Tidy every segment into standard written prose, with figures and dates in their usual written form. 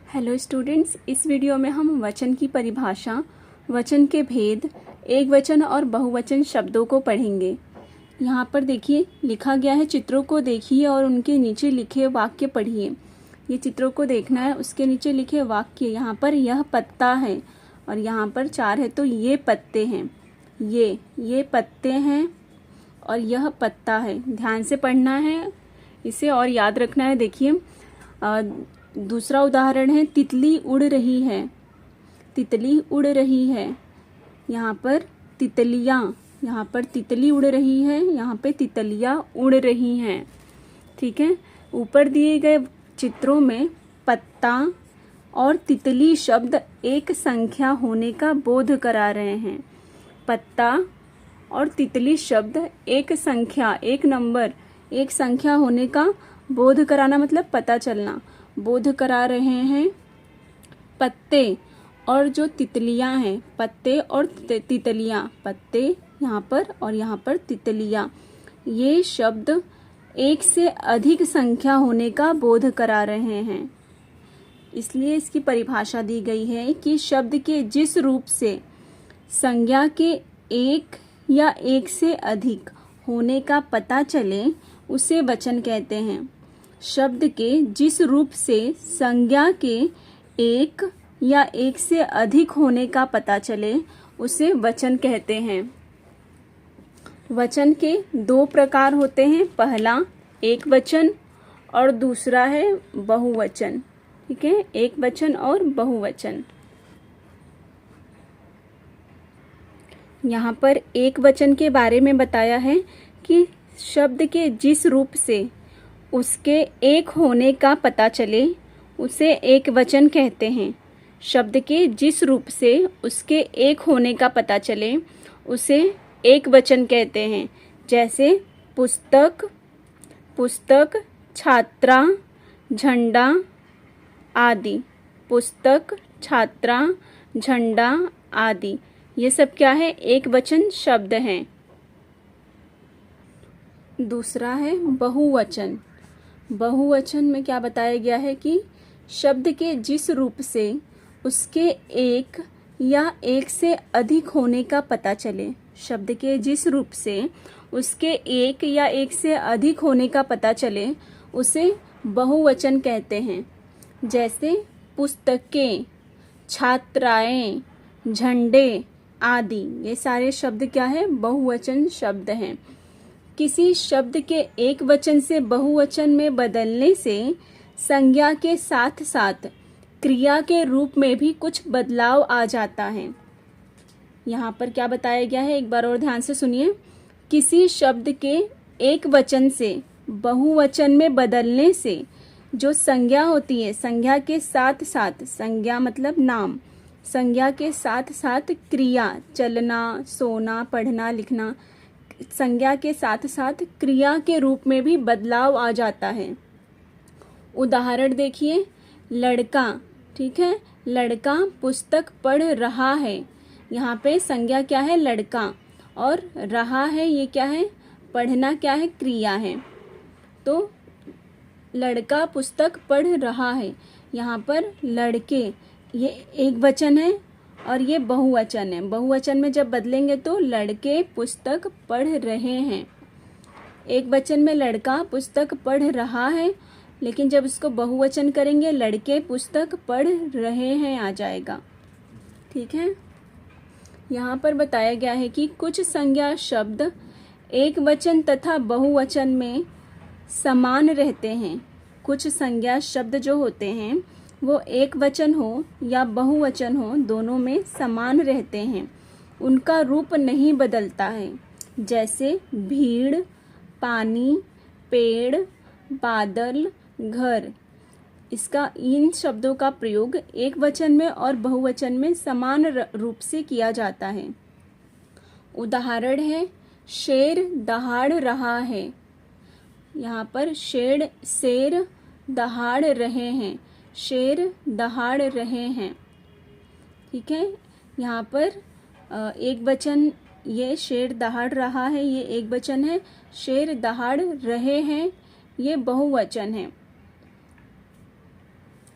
Hello students, इस video में हम वचन की परिभाषा, वचन के भेद, एकवचन और बहुवचन शब्दों को पढ़ेंगे। यहाँ पर देखिए लिखा गया है, चित्रों को देखिए और उनके नीचे लिखे वाक्य पढ़िए। ये चित्रों को देखना है, उसके नीचे लिखे वाक्य। यहाँ पर यह पत्ता है और यहाँ पर 4 है, तो ये पत्ते हैं। ये पत्ते हैं और यह पत्ता है। ध्यान से पढ़ना है इसे और याद रखना है। देखिए दूसरा उदाहरण है, तितली उड़ रही है। तितली उड़ रही है। यहाँ पर तितलियाँ, यहाँ पर तितली उड़ रही है, यहाँ पे तितलियाँ उड़ रही हैं। ठीक है। ऊपर दिए गए चित्रों में पत्ता और तितली शब्द एक संख्या होने का बोध करा रहे हैं। पत्ता और तितली शब्द एक संख्या, एक नंबर, एक संख्या होने का बोध कराना मतलब पता चलना, बोध करा रहे हैं। पत्ते और जो तितलियां हैं, पत्ते और तितलियां, पत्ते यहाँ पर और यहाँ पर तितलियां, ये शब्द एक से अधिक संख्या होने का बोध करा रहे हैं। इसलिए इसकी परिभाषा दी गई है कि शब्द के जिस रूप से संज्ञा के एक या एक से अधिक होने का पता चले उसे वचन कहते हैं। शब्द के जिस रूप से संज्ञा के एक या एक से अधिक होने का पता चले उसे वचन कहते हैं। वचन के 2 प्रकार होते हैं, पहला एकवचन और दूसरा है बहुवचन। ठीक है, एकवचन और बहुवचन। यहाँ पर एकवचन के बारे में बताया है कि शब्द के जिस रूप से उसके एक होने का पता चले उसे एकवचन कहते हैं। शब्द के जिस रूप से उसके एक होने का पता चले उसे एकवचन कहते हैं। जैसे पुस्तक, पुस्तक, छात्रा, झंडा आदि। पुस्तक, छात्रा, झंडा आदि, ये सब क्या है? एकवचन शब्द हैं। दूसरा है बहुवचन। बहुवचन में क्या बताया गया है कि शब्द के जिस रूप से उसके एक या एक से अधिक होने का पता चले। शब्द के जिस रूप से उसके एक या एक से अधिक होने का पता चले उसे बहुवचन कहते हैं। जैसे पुस्तकें, छात्राएं, झंडे आदि, ये सारे शब्द क्या है? बहुवचन शब्द हैं। किसी शब्द के एक वचन से बहुवचन में बदलने से संज्ञा के साथ साथ क्रिया के रूप में भी कुछ बदलाव आ जाता है। यहाँ पर क्या बताया गया है, एक बार और ध्यान से सुनिए। किसी शब्द के एक वचन से बहुवचन में बदलने से जो संज्ञा होती है, संज्ञा के साथ साथ, संज्ञा मतलब नाम, संज्ञा के साथ साथ क्रिया, चलना, सोना, पढ़ना, लिखना, संज्ञा के साथ साथ क्रिया के रूप में भी बदलाव आ जाता है। उदाहरण देखिए, लड़का। ठीक है, लड़का पुस्तक पढ़ रहा है। यहाँ पे संज्ञा क्या है? लड़का, और रहा है ये क्या है? पढ़ना क्या है? क्रिया है। तो लड़का पुस्तक पढ़ रहा है। यहाँ पर लड़के, ये एक वचन है और ये बहुवचन है। बहुवचन में जब बदलेंगे तो लड़के पुस्तक पढ़ रहे हैं। एक वचन में लड़का पुस्तक पढ़ रहा है, लेकिन जब इसको बहुवचन करेंगे लड़के पुस्तक पढ़ रहे हैं आ जाएगा। ठीक है। यहाँ पर बताया गया है कि कुछ संज्ञा शब्द एक वचन तथा बहुवचन में समान रहते हैं। कुछ संज्ञा शब्द जो होते हैं वो एक वचन हो या बहुवचन हो, दोनों में समान रहते हैं, उनका रूप नहीं बदलता है। जैसे भीड़, पानी, पेड़, बादल, घर। इन शब्दों का प्रयोग एक वचन में और बहुवचन में समान रूप से किया जाता है। उदाहरण है, शेर दहाड़ रहा है। यहाँ पर शेर दहाड़ रहे हैं, शेर दहाड़ रहे हैं। ठीक है। यहाँ पर एक वचन, ये शेर दहाड़ रहा है, ये एक वचन है। शेर दहाड़ रहे हैं, ये बहुवचन है।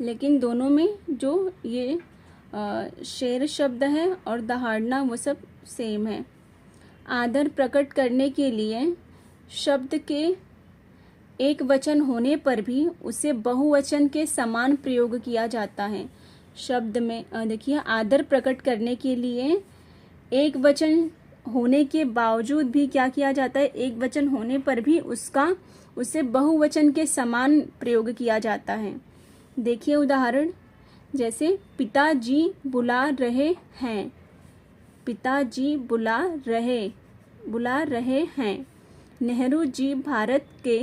लेकिन दोनों में जो ये शेर शब्द है और दहाड़ना वो सब सेम है। आदर प्रकट करने के लिए शब्द के एक वचन होने पर भी उसे बहुवचन के समान प्रयोग किया जाता है। शब्द में देखिए, आदर प्रकट करने के लिए एक वचन होने के बावजूद भी क्या किया जाता है, एक वचन होने पर भी उसे बहुवचन के समान प्रयोग किया जाता है। देखिए उदाहरण, जैसे पिताजी बुला रहे हैं, पिताजी बुला रहे हैं। नेहरू जी भारत के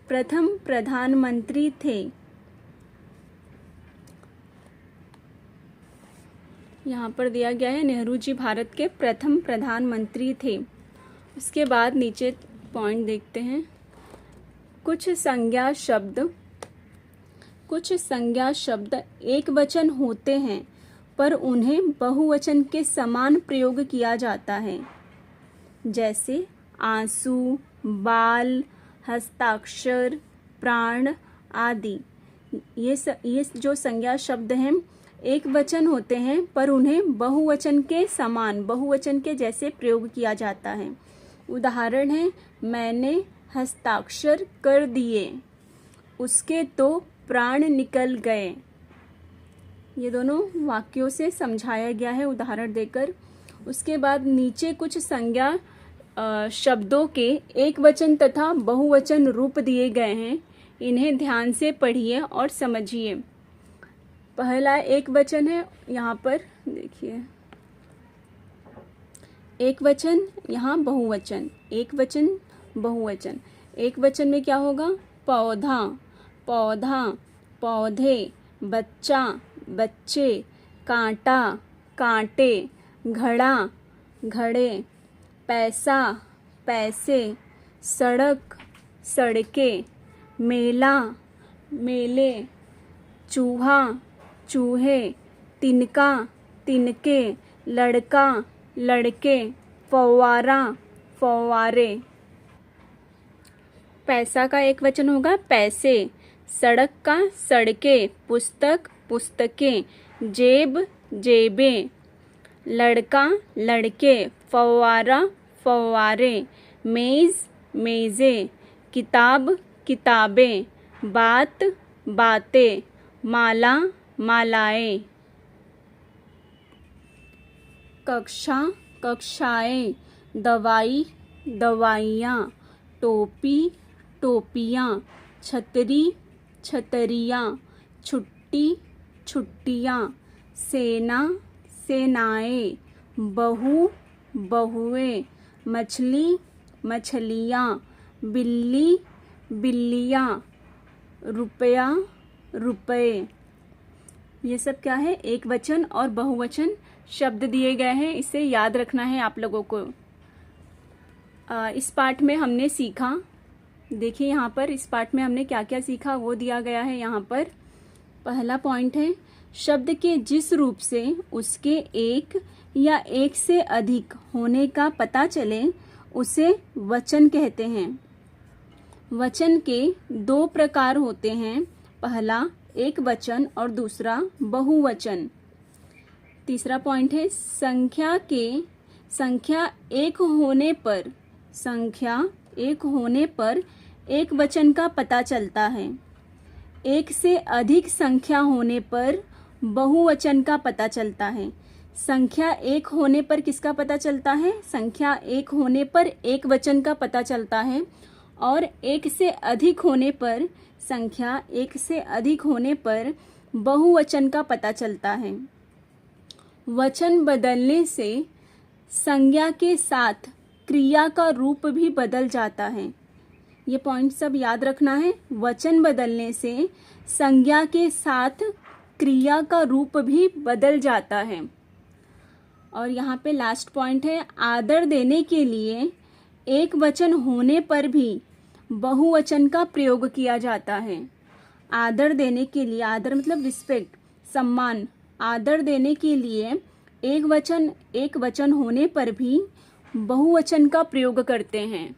प्रथम प्रधानमंत्री थे। यहाँ पर दिया गया है नेहरू जी भारत के प्रथम प्रधानमंत्री थे। उसके बाद नीचे पॉइंट देखते हैं। कुछ संज्ञा शब्द एक वचन होते हैं पर उन्हें बहुवचन के समान प्रयोग किया जाता है, जैसे आंसू, बाल, हस्ताक्षर, प्राण आदि। ये जो संज्ञा शब्द हैं एक वचन होते हैं पर उन्हें बहुवचन के समान, बहुवचन के जैसे प्रयोग किया जाता है। उदाहरण है, मैंने हस्ताक्षर कर दिए, उसके तो प्राण निकल गए। ये दोनों वाक्यों से समझाया गया है उदाहरण देकर। उसके बाद नीचे कुछ संज्ञा शब्दों के एक वचन तथा बहुवचन रूप दिए गए हैं। इन्हें ध्यान से पढ़िए और समझिए। पहला एक वचन है, यहाँ पर देखिए एक वचन, यहाँ बहुवचन, एक वचन बहुवचन। एक वचन में क्या होगा, पौधा, पौधा, पौधे, बच्चा, बच्चे, कांटा, कांटे, घड़ा, घड़े, पैसा, पैसे, सड़क, सड़कें, मेला, मेले, चूहा, चूहे, तिनका, तिनके, लड़का, लड़के, फव्वारा, फव्वारे। पैसा का एक वचन होगा पैसे, सड़क का सड़कें, पुस्तक, पुस्तकें, जेब, जेबें, लड़का, लड़के, फव्वारा, फव्वारे, मेज़, मेज़ें, किताब, किताबें, बात, बातें, माला, मालाएं। कक्षा, कक्षाएं, दवाई, दवाइयाँ, टोपी, टोपियाँ, छतरी, छतरियाँ, छुट्टी, छुट्टियाँ, सेना, सेनाएं, बहू, बहुएं, मछली, मछलियाँ, बिल्ली, बिल्लियाँ, रुपया, रुपए। ये सब क्या है, एक वचन और बहुवचन शब्द दिए गए हैं। इसे याद रखना है आप लोगों को। इस पाठ में हमने सीखा, देखिए यहाँ पर इस पाठ में हमने क्या क्या सीखा वो दिया गया है यहाँ पर। पहला पॉइंट है, शब्द के जिस रूप से उसके एक या एक से अधिक होने का पता चले उसे वचन कहते हैं। वचन के दो प्रकार होते हैं, पहला एक वचन और दूसरा बहुवचन। तीसरा पॉइंट है, संख्या एक होने पर एक वचन का पता चलता है। एक से अधिक संख्या होने पर बहुवचन का पता चलता है। संख्या एक होने पर किसका पता चलता है, संख्या एक होने पर एक वचन का पता चलता है, और एक से अधिक होने पर, संख्या एक से अधिक होने पर बहुवचन का पता चलता है। वचन बदलने से संज्ञा के साथ क्रिया का रूप भी बदल जाता है। ये पॉइंट सब याद रखना है। वचन बदलने से संज्ञा के साथ क्रिया का रूप भी बदल जाता है। और यहाँ पे लास्ट पॉइंट है, आदर देने के लिए एक वचन होने पर भी बहुवचन का प्रयोग किया जाता है। आदर देने के लिए, आदर मतलब रिस्पेक्ट, सम्मान, आदर देने के लिए एक वचन होने पर भी बहुवचन का प्रयोग करते हैं।